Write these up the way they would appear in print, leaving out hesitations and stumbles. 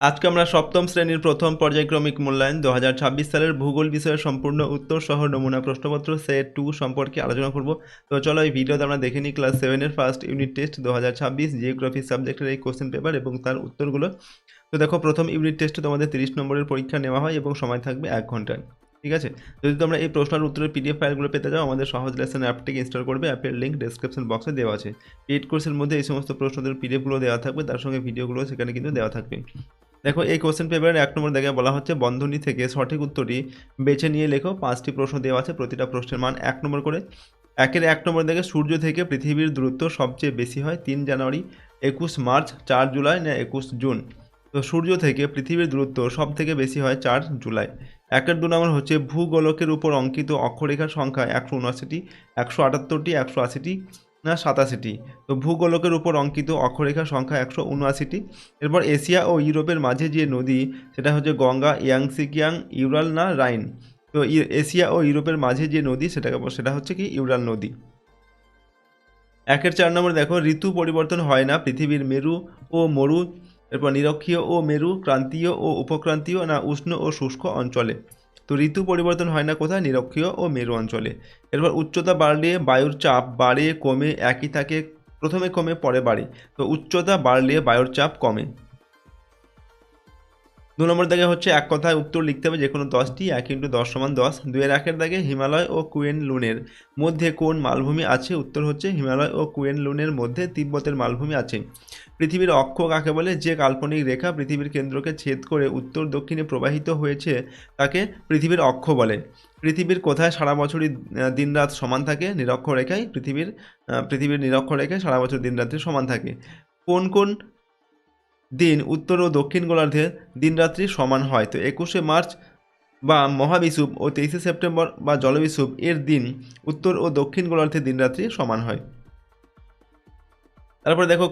আজকে আমরা সপ্তম শ্রেণীর প্রথম পর্যায়ক্রমিক মূল্যায়ন 2026 সালের ভূগোল বিষয়ের সম্পূর্ণ উত্তর সহ নমুনা প্রশ্নপত্র সেট 2 সম্পর্কে আলোচনা করব। তো চলো এই ভিডিওতে আমরা দেখে নিই ক্লাস 7 এর ফার্স্ট ইউনিট টেস্ট 2026 জিওগ্রাফি সাবজেক্টের এই কোশ্চেন পেপার এবং তার উত্তরগুলো। তো দেখো, প্রথম ইউনিট টেস্টে তোমাদের 30 নম্বরের পরীক্ষা নেওয়া হয় এবং সময় থাকবে 1 ঘন্টার। ঠিক আছে, যদি তোমরা এই প্রশ্নের উত্তরের পিডিএফ ফাইলগুলো পেতে চাও, আমাদের সহজ লেসন অ্যাপটিকে ইনস্টল করবে। অ্যাপের লিঙ্ক ডেসক্রিপশন বক্সে দেওয়া আছে। পেইড কোর্সের মধ্যে এই সমস্ত প্রশ্নদের পিডিএফগুলো দেওয়া থাকবে, তার সঙ্গে ভিডিওগুলো সেখানে কিন্তু দেওয়া থাকবে। দেখো, এই কোশ্চেন পেপারের 1 নম্বর দেখে বলা হচ্ছে বন্ধনী থেকে সঠিক উত্তরটি বেছে নিয়ে লেখো। 5টি প্রশ্ন দেওয়া আছে, প্রতিটা প্রশ্নের মান 1 নম্বর করে। 1 নম্বর দেখে সূর্য থেকে পৃথিবীর দূরত্ব সবচেয়ে বেশি হয় 3 জানুয়ারি, 21 মার্চ, 4 জুলাই না 21 জুন। তো সূর্য থেকে পৃথিবীর দূরত্ব সব থেকে বেশি হয় 4 জুলাই। 2 নম্বর হচ্ছে ভূগোলকের উপর অঙ্কিত অক্ষরেখার সংখ্যা 179টি, 178টি, 180টি না 87টি। তো ভূগোলকের উপর অঙ্কিত অক্ষরেখার সংখ্যা 179টি। এরপর এশিয়া ও ইউরোপের মাঝে যে নদী, সেটা হচ্ছে গঙ্গা, ইয়াংসি কিয়াং, ইউরাল না রাইন। তো এশিয়া ও ইউরোপের মাঝে যে নদী সেটা হচ্ছে কি ইউরাল নদী। 4 নম্বর দেখো, ঋতু পরিবর্তন হয় না পৃথিবীর মেরু ও মরু, এরপর নিরক্ষীয় ও মেরু, ক্রান্তীয় ও উপক্রান্তীয় না উষ্ণ ও শুষ্ক অঞ্চলে। তো ঋতু পরিবর্তন হয় না কোথায়? নিরক্ষীয় ও মেরু অঞ্চলে। এরপর উচ্চতা বাড়লে বায়ুর চাপ বাড়ে কমে একই থাকে, প্রথমে কমে পরে বাড়ে। তো উচ্চতা বাড়লে বায়ুর চাপ কমে। 2 নম্বর দাগে হচ্ছে এক কথায় উত্তর লিখতে হবে যে কোনো 10টি। 1 × 10 = 10। 2-1 দাগে হিমালয় ও কুয়েন লুনের মধ্যে কোন মালভূমি আছে? উত্তর হচ্ছে হিমালয় ও কুয়েন লুনের মধ্যে তিব্বতের মালভূমি আছে। পৃথিবীর অক্ষ কাকে বলে? যে কাল্পনিক রেখা পৃথিবীর কেন্দ্রকে ছেদ করে উত্তর দক্ষিণে প্রবাহিত হয়েছে তাকে পৃথিবীর অক্ষ বলে। পৃথিবীর কোথায় সারা বছরই দিনরাত সমান থাকে? নিরক্ষরেখায়। পৃথিবীর নিরক্ষরেখায় সারা বছর দিনরাত্রি সমান থাকে। কোন কোন দিন উত্তর ও দক্ষিণ গোলার্ধে দিনরাত্রি সমান হয়? তো 21শে মার্চ বা মহাবিষুব ও 23শে সেপ্টেম্বর বা জলবিষুব এর দিন উত্তর ও দক্ষিণ গোলার্ধে দিনরাত্রি সমান হয়। তারপরে দেখো,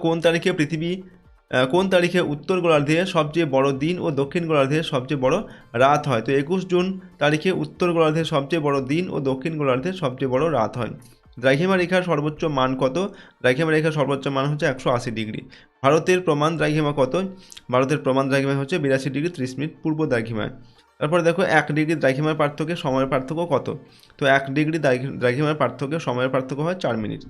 কোন তারিখে উত্তর গোলার্ধে সবচেয়ে বড় দিন ও দক্ষিণ গোলার্ধে সবচেয়ে বড় রাত হয়? তো 21 জুন তারিখে উত্তর গোলার্ধে সবচেয়ে বড় দিন ও দক্ষিণ গোলার্ধে সবচেয়ে বড় রাত হয়। দ্রাঘিমা রেখার সর্বোচ্চ মান কত? দ্রাঘিমা রেখার সর্বোচ্চ মান হচ্ছে 180 ডিগ্রি। ভারতের প্রমাণ দ্রাঘিমা কত? ভারতের প্রমাণ দ্রাঘিমা হচ্ছে 82 ডিগ্রি 30 মিনিট পূর্ব দ্রাঘিমায়। তারপরে দেখো, 1 ডিগ্রি দ্রাঘিমার পার্থক্যে সময়ের পার্থক্য কত? তো 1 ডিগ্রি দ্রাঘিমার পার্থক্যে সময়ের পার্থক্য হয় 4 মিনিট।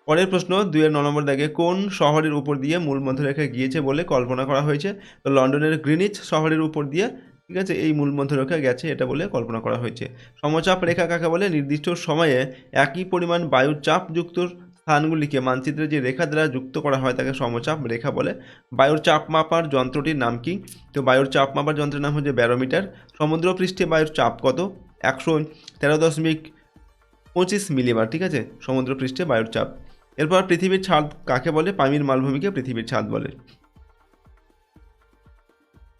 পরের প্রশ্ন 2-9 নম্বর দাগে কোন শহরের উপর দিয়ে মূল মধ্যরেখা গিয়েছে বলে কল্পনা করা হয়েছে? তো লন্ডনের গ্রিনিচ শহরের উপর দিয়ে, ঠিক আছে, এই মূল মধ্যরেখা গেছে এটা বলে কল্পনা করা হয়েছে। সমচাপ রেখা কাকে বলে? নির্দিষ্ট সময়ে একই পরিমাণ বায়ুর চাপযুক্ত স্থানগুলিকে মানচিত্রে যে রেখা দ্বারা যুক্ত করা হয় তাকে সমচাপ রেখা বলে। বায়ুর চাপ মাপার যন্ত্রটির নাম কি? তো বায়ুর চাপ মাপার যন্ত্রের নাম হচ্ছে ব্যারোমিটার। সমুদ্রপৃষ্ঠে বায়ুর চাপ কত? 113.25 মিলিবার, ঠিক আছে, সমুদ্রপৃষ্ঠে বায়ুর চাপ। এরপর পৃথিবীর ছাদ কাকে বলে? পামির মালভূমিকে পৃথিবীর ছাদ বলে।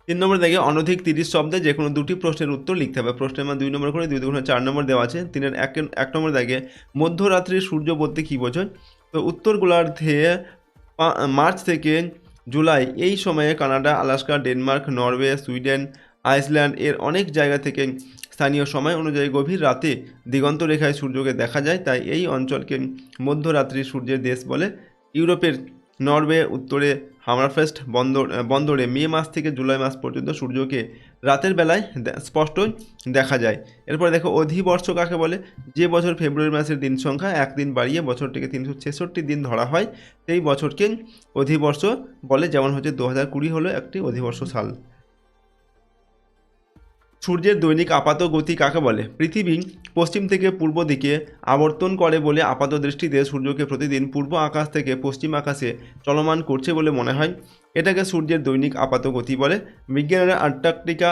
3 নম্বর দেখে অনধিক 30 শব্দে যে কোনো 2টি প্রশ্নের উত্তর লিখতে হবে। প্রশ্নের মান 2 নম্বর করে, 2 2 4 নম্বর দেওয়া আছে। 3-এর 1 নম্বর দেখে মধ্যরাত্রির সূর্য বলতে কী বোঝায়? তো উত্তর গোলার্ধে মার্চ থেকে জুলাই এই সময়ে Canada, Alaska, Denmark, Norway, Sweden, Iceland এর অনেক জায়গা থেকে স্থানীয় সময় অনুযায়ী গভীর রাতে দিগন্ত রেখায় সূর্যকে দেখা যায়, তাই এই অঞ্চলকে মধ্যরাত্রির সূর্যের দেশ বলে। ইউরোপের নরওয়ে উত্তরে হামারফেস্ট বন্দরে মে মাস থেকে জুলাই মাস পর্যন্ত সূর্যকে রাতের বেলায় স্পষ্ট দেখা যায়। এরপরে দেখো, অধিবর্ষ কাকে বলে? যে বছর ফেব্রুয়ারি মাসের দিন সংখ্যা 1 দিন বাড়িয়ে বছরটিকে 366 দিন ধরা হয় সেই বছরকে অধিবর্ষ বলে। যেমন হচ্ছে 2020 হলো একটি অধিবর্ষ সাল। সূর্যের দৈনিক আপাত গতি কাকে বলে? পৃথিবী পশ্চিম থেকে পূর্ব দিকে আবর্তন করে বলে আপাত দৃষ্টিতে সূর্যকে প্রতিদিন পূর্ব আকাশ থেকে পশ্চিম আকাশে চলমান করছে বলে মনে হয়। এটাকে সূর্যের দৈনিক আপাত গতি বলে। বিজ্ঞানীরা আন্টার্কটিকা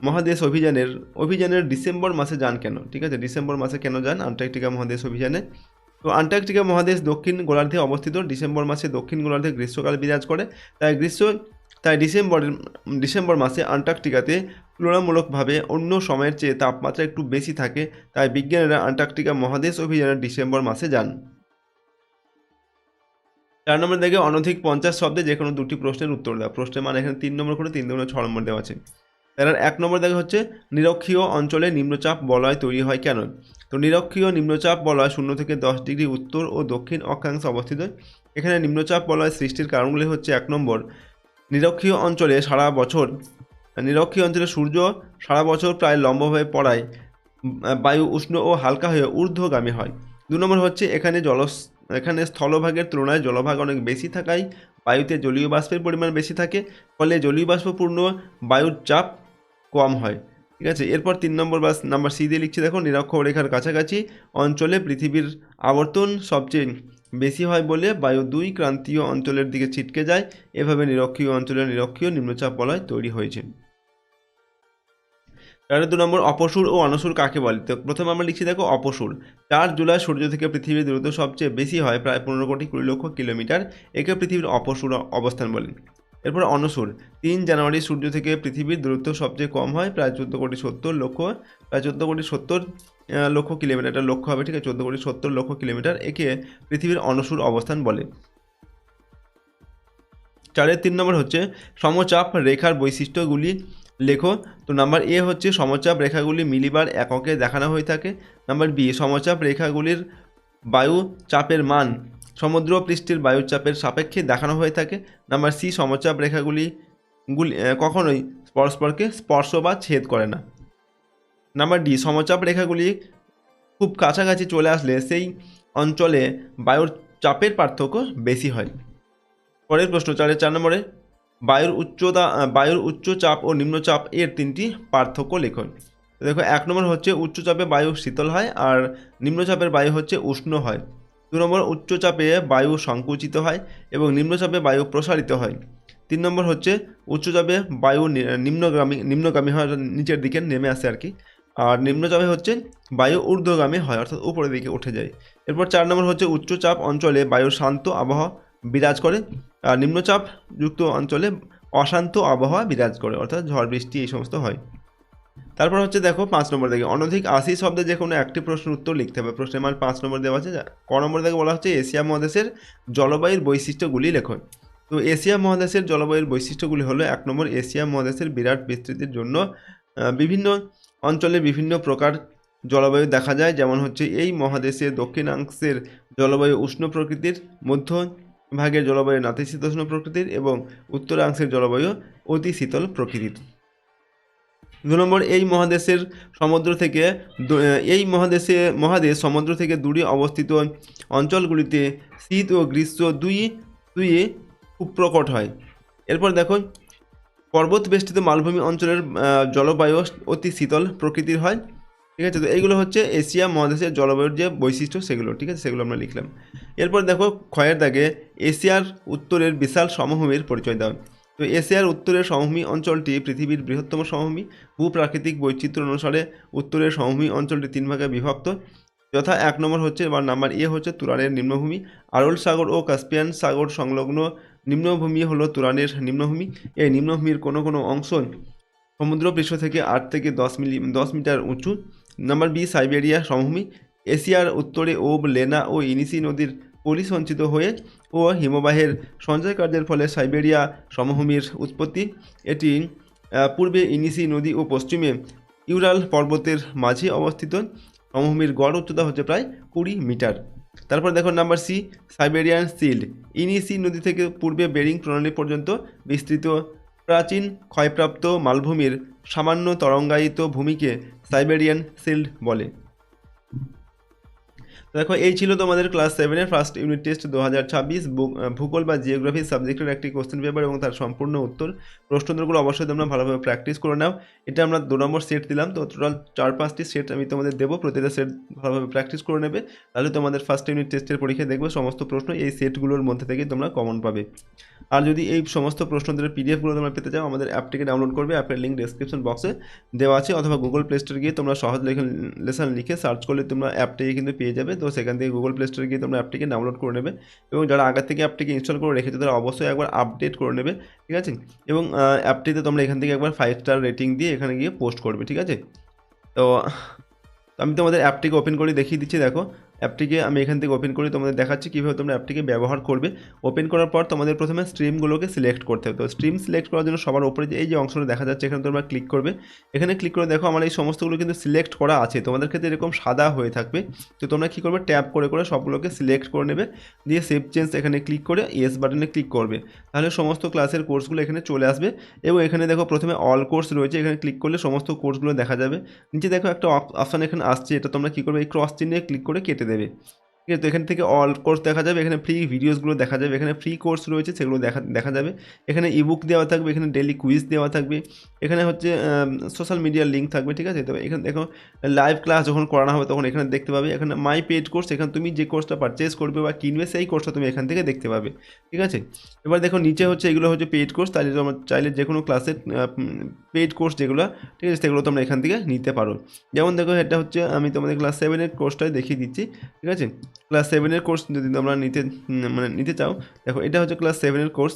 মহাদেশ অভিযানের ডিসেম্বর মাসে যান কেন? ঠিক আছে, ডিসেম্বর মাসে কেন যান আন্টার্কটিকা মহাদেশ অভিযানে? তো আন্টার্কটিকা মহাদেশ দক্ষিণ গোলার্ধে অবস্থিত। ডিসেম্বর মাসে দক্ষিণ গোলার্ধে গ্রীষ্মকাল বিরাজ করে, তাই ডিসেম্বর মাসে আন্টার্কটিকাতে তুলনামূলকভাবে অন্য সময়ের চেয়ে তাপমাত্রা একটু বেশি থাকে, তাই বিজ্ঞানীরা আন্টার্কটিকা মহাদেশ অভিযানে ডিসেম্বর মাসে যান। 4 নম্বর দেখে অনধিক 50 শব্দে যে কোনো 2টি প্রশ্নের উত্তর দাও। প্রশ্নের মান এখানে 3 নম্বর করে, 3 2 6 নম্বর দেওয়া আছে। তার 1 নম্বর দেখে হচ্ছে নিরক্ষীয় অঞ্চলে নিম্নচাপ বলয় তৈরি হয় কেন? তো নিরক্ষীয় নিম্নচাপ বলয় 0 থেকে 10 ডিগ্রি উত্তর ও দক্ষিণ অক্ষাংশে অবস্থিত। এখানে নিম্নচাপ বলয় সৃষ্টির কারণগুলি হচ্ছে 1 নম্বর, নিরক্ষীয় অঞ্চলে সূর্য সারা বছর প্রায় লম্বভাবে পড়ায় বায়ু উষ্ণ ও হালকা হয়ে ঊর্ধ্বগামী হয়। 2 নম্বর হচ্ছে এখানে স্থলভাগের তুলনায় জলভাগ অনেক বেশি থাকায় বায়ুতে জলীয় বাষ্পের পরিমাণ বেশি থাকে, ফলে জলীয় বাষ্পপূর্ণ বায়ুর চাপ কম হয়। ঠিক আছে, এরপর 3 নম্বর বা নাম্বার সি দিয়ে লিখছি, দেখো নিরক্ষরেখার কাছাকাছি অঞ্চলে পৃথিবীর আবর্তন সবচেয়ে বেশি হয় বলে বায়ু 2 ক্রান্তীয় অঞ্চলের দিকে ছিটকে যায়। এভাবে নিরক্ষীয় অঞ্চলে নিরক্ষীয় নিম্নচাপ বলয় তৈরি হয়েছে। তাহলে 2 নম্বর অপসূর ও অনসূর কাকে বলে? তো প্রথমে আমরা লিখছি, দেখো অপসূর 4 জুলাই সূর্য থেকে পৃথিবীর দূরত্ব সবচেয়ে বেশি হয়, প্রায় 15 কোটি 20 লক্ষ কিলোমিটার। একে পৃথিবীর অপসূর অবস্থান বলে। এরপর অনসূর 3 জানুয়ারি সূর্য থেকে পৃথিবীর দূরত্ব সবচেয়ে কম হয়, প্রায় 14 কোটি 70 লক্ষ কিলোমিটার। এটা লক্ষ হবে, ঠিক আছে, 14 কোটি 70 লক্ষ কিলোমিটার। একে পৃথিবীর অনসূর অবস্থান বলে। 4-এর 3 নম্বর হচ্ছে সমচাপ রেখার বৈশিষ্ট্যগুলি লেখো। তো নাম্বার এ হচ্ছে সমচাপ রেখাগুলি মিলিবার এককে দেখানো হয়ে থাকে। নাম্বার বি, সমচাপ রেখাগুলির বায়ু চাপের মান সমুদ্র পৃষ্ঠের বায়ুর চাপের সাপেক্ষে দেখানো হয়ে থাকে। নাম্বার সি, সমচাপ রেখাগুলি কখনোই পরস্পরকে স্পর্শ বা ছেদ করে না। নাম্বার ডি, সমচাপ রেখাগুলি খুব কাছাকাছি চলে আসলে সেই অঞ্চলে বায়ুর চাপের পার্থক্য বেশি হয়। পরের প্রশ্ন 4 নম্বরে বায়ুর উচ্চ চাপ ও নিম্নচাপ এর 3টি পার্থক্য লেখুন। দেখো 1 নম্বর হচ্ছে উচ্চচাপে বায়ু শীতল হয় আর নিম্নচাপের বায়ু হচ্ছে উষ্ণ হয়। 2 নম্বর উচ্চচাপে বায়ু সংকুচিত হয় এবং নিম্নচাপে বায়ু প্রসারিত হয়। 3 নম্বর হচ্ছে উচ্চচাপে বায়ু নিম্নগামী হয়, নিচের দিকে নেমে আসে আর কি। আর নিম্নচাপে হচ্ছে বায়ু ঊর্ধ্বগামী হয়, অর্থাৎ উপরের দিকে উঠে যায়। এরপর 4 নম্বর হচ্ছে উচ্চচাপ অঞ্চলে বায়ুর শান্ত আবহাওয়া বিরাজ করে আর নিম্নচাপ যুক্ত অঞ্চলে অশান্ত আবহাওয়া বিরাজ করে, অর্থাৎ ঝড় বৃষ্টি এই সমস্ত হয়। তারপর হচ্ছে দেখো 5 নম্বর থেকে অনধিক 80 শব্দে যে কোনো একটি প্রশ্নের উত্তর লিখতে হবে। প্রশ্নের মান 5 নম্বর দেওয়া আছে। ক নম্বর থেকে বলা হচ্ছে এশিয়া মহাদেশের জলবায়ুর বৈশিষ্ট্যগুলি লেখো। তো এশিয়া মহাদেশের জলবায়ুর বৈশিষ্ট্যগুলি হলো 1 নম্বর, এশিয়া মহাদেশের বিরাট বিস্তৃতির জন্য বিভিন্ন অঞ্চলে বিভিন্ন প্রকার জলবায়ু দেখা যায়। যেমন হচ্ছে এই মহাদেশের দক্ষিণাংশের জলবায়ু উষ্ণ প্রকৃতির, মধ্য ভাগের জলবায়ু নাতিশীতোষ্ণ প্রকৃতির এবং উত্তরাংশের জলবায়ু অতি শীতল প্রকৃতির। 2 নম্বর, এই মহাদেশ সমুদ্র থেকে দূরে অবস্থিত অঞ্চলগুলিতে শীত ও গ্রীষ্ম দুই খুব প্রকট হয়। এরপর দেখো পর্বত বেষ্টিত মালভূমি অঞ্চলের জলবায়ু অতি শীতল প্রকৃতির হয়। ঠিক আছে, তো এইগুলো হচ্ছে এশিয়া মহাদেশের জলবায়ুর যে বৈশিষ্ট্য সেগুলো, ঠিক আছে, সেগুলো আমরা লিখলাম। এরপর দেখো ক্ষয়ের দাগে এশিয়ার উত্তরের বিশাল সমভূমির পরিচয় দাও। তো এশিয়ার উত্তরের সমভূমি অঞ্চলটি পৃথিবীর বৃহত্তম সমভূমি। ভূপ্রাকৃতিক বৈচিত্র্য অনুসারে উত্তরের সমভূমি অঞ্চলটি 3 ভাগে বিভক্ত, যথা 1 নম্বর হচ্ছে বা নাম্বার এ হচ্ছে তুরানের নিম্নভূমি। আরল সাগর ও কাস্পিয়ান সাগর সংলগ্ন নিম্নভূমি হলো তুরানের নিম্নভূমি। এই নিম্নভূমির কোনো কোনো অংশ সমুদ্রপৃষ্ঠ থেকে 8 থেকে 10 মিটার উঁচু। নাম্বার বি, সাইবেরিয়া সমভূমি। এশিয়ার উত্তরে ওব, লেনা ও ইনিসি নদীর পরিসঞ্চিত হয়ে ও হিমবাহের সঞ্চয় কার্যের ফলে সাইবেরিয়া সমভূমির উৎপত্তি। এটি পূর্বে ইনিসি নদী ও পশ্চিমে ইউরাল পর্বতের মাঝে অবস্থিত। সমভূমির গড় উচ্চতা হচ্ছে প্রায় 20 মিটার। তারপর দেখো number C, Siberian shield. Yenisei নদী থেকে পূর্বে বেরিং প্রণালী পর্যন্ত বিস্তৃত প্রাচীন ক্ষয়প্রাপ্ত মালভূমির সামান্য তরঙ্গায়িত ভূমিকে সাইবেরিয়ান শিল্ড বলে। দেখো এই ছিল তোমাদের ক্লাস 7-এর ফার্স্ট ইউনিট টেস্ট 2026 ভূগোল বা জিওগ্রাফি সাবজেক্টের একটি কোশ্চেন পেপার এবং তার সম্পূর্ণ উত্তর। প্রশ্নোত্তরগুলো অবশ্যই তোমরা ভালোভাবে প্র্যাকটিস করে নাও। এটা আমরা 2 নম্বর সেট দিলাম, তো টোটাল 4-5টি সেট আমি তোমাদের দেবো, প্রতিটা সেট ভালোভাবে প্র্যাকটিস করে নেবে, তাহলে তোমাদের ফার্স্ট ইউনিট টেস্টের পরীক্ষায় দেখবে সমস্ত প্রশ্ন এই সেটগুলোর মধ্যে থেকেই তোমরা কমন পাবে। আর যদি এই সমস্ত প্রশ্নোত্তরের পিডিএফগুলো তোমরা পেতে চাও, আমাদের অ্যাপটিকে ডাউনলোড করবে, অ্যাপের লিঙ্ক ডেসক্রিপশন বক্সে দেওয়া আছে, অথবা গুগল প্লে স্টোরে গিয়ে তোমরা সহজ লেসন লিখে সার্চ করলে তোমরা অ্যাপটিকে কিন্তু পেয়ে যাবে। তো সেখান থেকে গুগল প্লে স্টোরে গিয়ে তোমরা অ্যাপটিকে ডাউনলোড করে নেবে এবং যারা আগে থেকে অ্যাপটিকে ইনস্টল করে রেখেছে তারা অবশ্যই একবার আপডেট করে নেবে, ঠিক আছে। এবং অ্যাপটিতে তোমরা এখান থেকে একবার 5 স্টার রেটিং দিয়ে এখানে গিয়ে পোস্ট করবে, ঠিক আছে। তো আমি তোমাদের অ্যাপটিকে ওপেন করে দেখিয়ে দিচ্ছি। দেখো অ্যাপটিকে আমি এখান থেকে ওপেন করে তোমাদের দেখাচ্ছি কীভাবে তোমরা অ্যাপটিকে ব্যবহার করবে। ওপেন করার পর তোমাদের প্রথমে স্ট্রিমগুলোকে সিলেক্ট করতে হবে। তো স্ট্রিম সিলেক্ট করার জন্য সবার উপরে যে এই যে অংশটা দেখা যাচ্ছে এখানে তোমরা ক্লিক করবে। এখানে ক্লিক করে দেখো আমার এই সমস্তগুলো কিন্তু সিলেক্ট করা আছে, তোমাদের ক্ষেত্রে এরকম সাদা হয়ে থাকবে। তো তোমরা কী করবে, ট্যাপ করে করে সবগুলোকে সিলেক্ট করে নেবে, দিয়ে সেভ চেঞ্জ এখানে ক্লিক করে ইয়েস বাটনে ক্লিক করবে। তাহলে সমস্ত ক্লাসের কোর্সগুলো এখানে চলে আসবে। এবং এখানে দেখো প্রথমে অল কোর্স রয়েছে, এখানে ক্লিক করলে সমস্ত কোর্সগুলো দেখা যাবে। নিচে দেখো একটা অপশান এখানে আসছে, এটা তোমরা কী করবে, এই ক্রস চিহ্নে ক্লিক করে কেটে দেবে। ঠিক আছে, তো এখান থেকে অল কোর্স দেখা যাবে, এখানে ফ্রি ভিডিওসগুলো দেখা যাবে, এখানে ফ্রি কোর্স রয়েছে সেগুলো দেখা যাবে। এখানে ইবুক দেওয়া থাকবে, এখানে ডেলি কুইজ দেওয়া থাকবে, এখানে হচ্ছে সোশ্যাল মিডিয়ার লিঙ্ক থাকবে। ঠিক আছে, তো এখানে দেখো লাইভ ক্লাস যখন করানো হবে তখন এখানে দেখতে পাবে। এখানে মাই পেড কোর্স, এখানে তুমি যে কোর্সটা পারচেস করবে বা কিনবে সেই কোর্সটা তুমি এখান থেকে দেখতে পাবে। ঠিক আছে, এবার দেখো নিচে হচ্ছে এগুলো হচ্ছে পেড কোর্স, তাহলে তোমরা চাইলে যে কোনো ক্লাসের পেড কোর্স যেগুলো, ঠিক আছে, সেগুলো তোমরা এখান থেকে নিতে পারো। যেমন দেখো এটা হচ্ছে আমি তোমাদের ক্লাস 7-এর কোর্সটাই দেখিয়ে দিচ্ছি। ঠিক আছে, ক্লাস 7-এর কোর্স যদি তোমরা নিতে চাও, দেখো এটা হচ্ছে ক্লাস 7-এর কোর্স।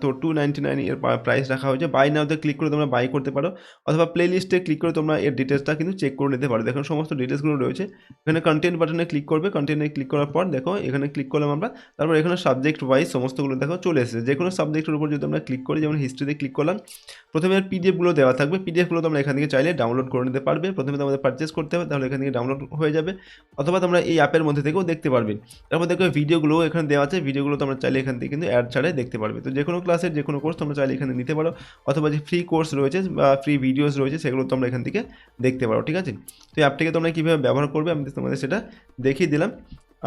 তো 299 এর প্রাইস রাখা হয়েছে। বাই নাওতে ক্লিক করে তোমরা বাই করতে পারো, অথবা প্লে লিস্টে ক্লিক করে তোমরা এর ডিটেলসটা কিন্তু চেক করে নিতে পারো। দেখো সমস্ত ডিটেলসগুলো রয়েছে। এখানে কন্টেন্ট বাটনে ক্লিক করবে, কন্টেন্টে ক্লিক করার পর দেখো এখানে ক্লিক করলাম আমরা, তারপর এখানে সাবজেক্ট ওয়াইজ সমস্তগুলো দেখো চলে এসেছে। যে কোনো সাবজেক্টের উপর যদি আমরা ক্লিক করি, যেমন হিস্ট্রিতে ক্লিক করলাম, প্রথমে এর পিডিএফগুলো দেওয়া থাকবে, পিডিএফগুলো তোমরা এখান থেকে চাইলে ডাউনলোড করে নিতে পারবে। প্রথমে তোমাদের পারচেস করতে হবে, তাহলে এখান থেকে ডাউনলোড হয়ে যাবে, অথবা তোমরা এই অ্যাপের মধ্যে থেকেও দেখতে পারবে। তারপর দেখো ভিডিওগুলো এখানে দেওয়া আছে, ভিডিওগুলো তোমরা চাইলে এখান থেকে কিন্তু অ্যাড ছাড়াই দেখতে পারবে। তো যে কোনো ক্লাসের যে কোনো কোর্স তোমরা চাইলে এখানে নিতে পারো, অথবা যে ফ্রি কোর্স রয়েছে বা ফ্রি ভিডিওস রয়েছে সেগুলো তোমরা এখান থেকে দেখতে পারো। ঠিক আছে, তো এই অ্যাপটিকে তোমরা কীভাবে ব্যবহার করবে আমি তোমাদের সেটা দেখিয়ে দিলাম।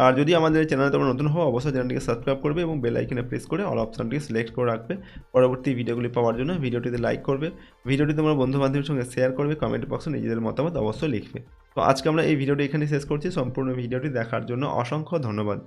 আর যদি আমাদের চ্যানেলে তোমরা নতুন হও, অবশ্যই চ্যানেলটিকে সাবস্ক্রাইব করবে এবং বেল আইকনে প্রেস করে অল অপশনটিকে সিলেক্ট করে রাখবে পরবর্তী ভিডিওগুলি পাওয়ার জন্য। ভিডিওটিতে লাইক করবে, ভিডিওটি তোমার বন্ধু বান্ধবের সঙ্গে শেয়ার করবে, কমেন্ট বক্সে নিজেদের মতামত অবশ্যই লিখবে। তো আজকে আমরা এই ভিডিওটি এখানে শেষ করছি। সম্পূর্ণ ভিডিওটি দেখার জন্য অসংখ্য ধন্যবাদ।